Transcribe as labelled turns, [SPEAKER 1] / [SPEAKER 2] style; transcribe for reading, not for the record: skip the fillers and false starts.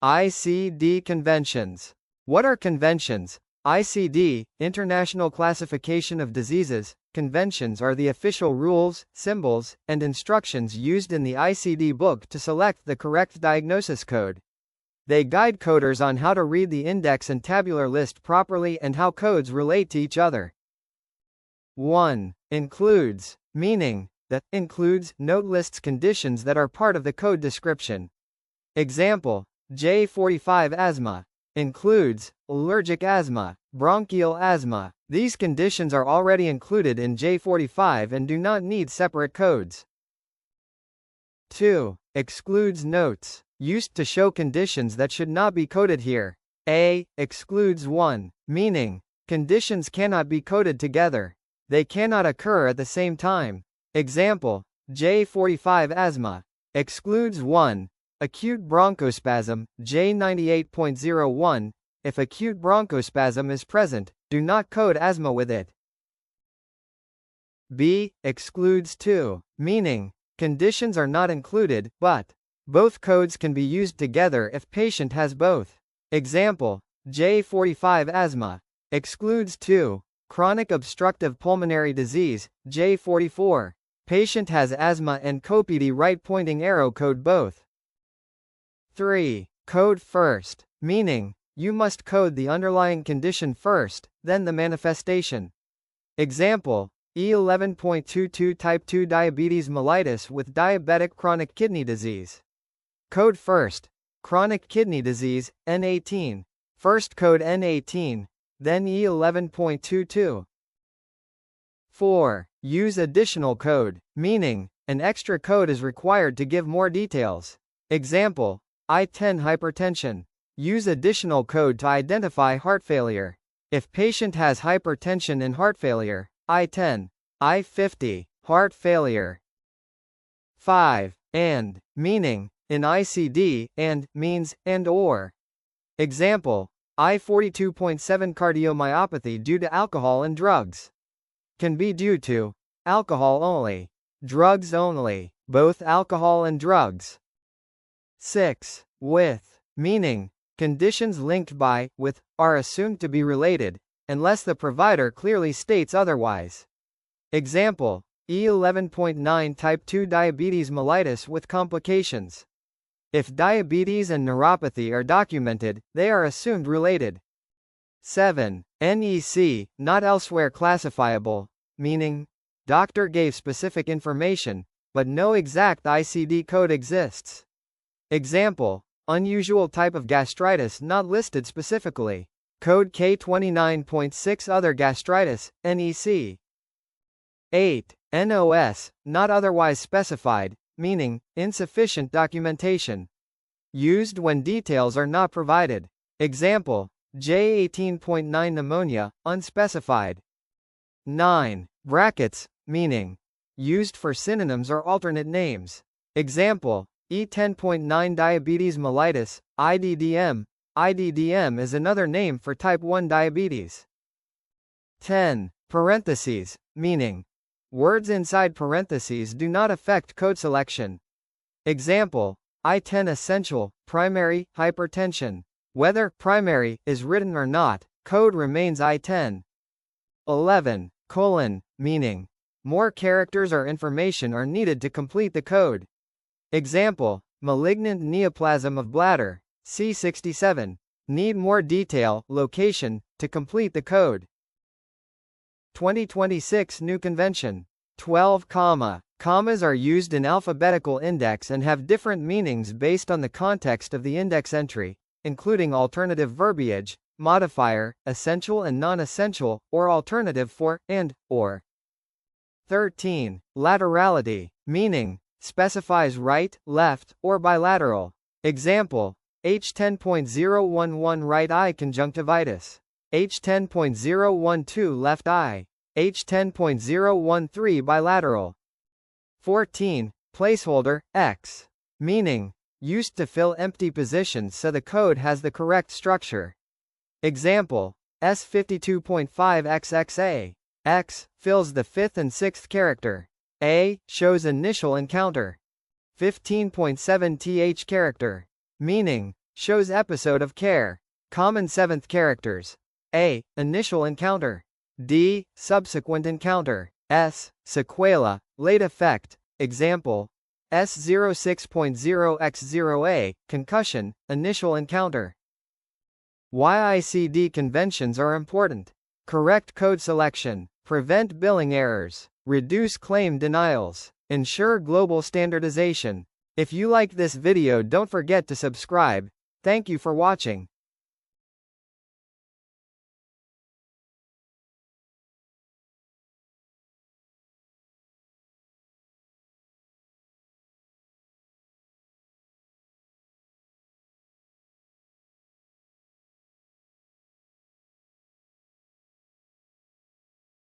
[SPEAKER 1] ICD conventions. What are conventions? ICD, International Classification of Diseases. Conventions are the official rules, symbols, and instructions used in the ICD book to select the correct diagnosis code. They guide coders on how to read the index and tabular list properly and how codes relate to each other. 1. Includes, meaning, that includes, note lists conditions that are part of the code description. Example, J45 asthma. Includes, allergic asthma, bronchial asthma. These conditions are already included in J45 and do not need separate codes. 2. Excludes notes. Used to show conditions that should not be coded here. A. Excludes 1, meaning, conditions cannot be coded together. They cannot occur at the same time. Example, J45 asthma. Excludes 1. Acute bronchospasm, J98.01. If acute bronchospasm is present, do not code asthma with it. B. Excludes 2, meaning, conditions are not included, but both codes can be used together if patient has both. Example, J45 asthma. Excludes 2. Chronic obstructive pulmonary disease, J44. Patient has asthma and COPD right pointing arrow code both. 3. Code first, meaning, you must code the underlying condition first, then the manifestation. Example, E11.22 type 2 diabetes mellitus with diabetic chronic kidney disease. Code first, chronic kidney disease, N18. First code N18, then E11.22. 4. Use additional code, meaning, an extra code is required to give more details. Example, I10 hypertension. Use additional code to identify heart failure. If patient has hypertension and heart failure, I10, I50, heart failure. 5. And, meaning, in ICD, and, means, and or. Example, I42.7 cardiomyopathy due to alcohol and drugs. Can be due to alcohol only, drugs only, both alcohol and drugs. 6. With, meaning, conditions linked by, with, are assumed to be related, unless the provider clearly states otherwise. Example, E11.9 type 2 diabetes mellitus with complications. If diabetes and neuropathy are documented, they are assumed related. 7. NEC, not elsewhere classifiable, meaning, doctor gave specific information, but no exact ICD code exists. Example, unusual type of gastritis not listed specifically. Code K29.6 other gastritis, NEC. 8. NOS, not otherwise specified, meaning, insufficient documentation. Used when details are not provided. Example, J18.9 pneumonia, unspecified. 9. Brackets, meaning, used for synonyms or alternate names. Example, E10.9 diabetes mellitus, IDDM. IDDM is another name for type 1 diabetes. 10. Parentheses, meaning, words inside parentheses do not affect code selection. Example, I10 essential, primary, hypertension. Whether primary is written or not, code remains I10. 11. Colon, meaning, more characters or information are needed to complete the code. Example, malignant neoplasm of bladder, C67. Need more detail, location, to complete the code. 2026 New Convention. 12, commas are used in alphabetical index and have different meanings based on the context of the index entry, including alternative verbiage, modifier, essential and non-essential, or alternative for, and, or. 13. Laterality, meaning, specifies right, left, or bilateral. Example, H10.011 right eye conjunctivitis. H10.012 left eye. H10.013 bilateral. 14. Placeholder, X. Meaning, used to fill empty positions so the code has the correct structure. Example, S52.5XXA. X fills the 5th and 6th character. A shows initial encounter. 15.7 th character. Meaning, Shows episode of care. Common seventh characters. A. Initial encounter. D. Subsequent encounter. S. Sequela, late effect. Example. S06.0x0A, concussion, initial encounter. Why ICD conventions are important. Correct code selection. Prevent billing errors. Reduce claim denials. Ensure global standardization. If you liked this video, don't forget to subscribe. Thank you for watching.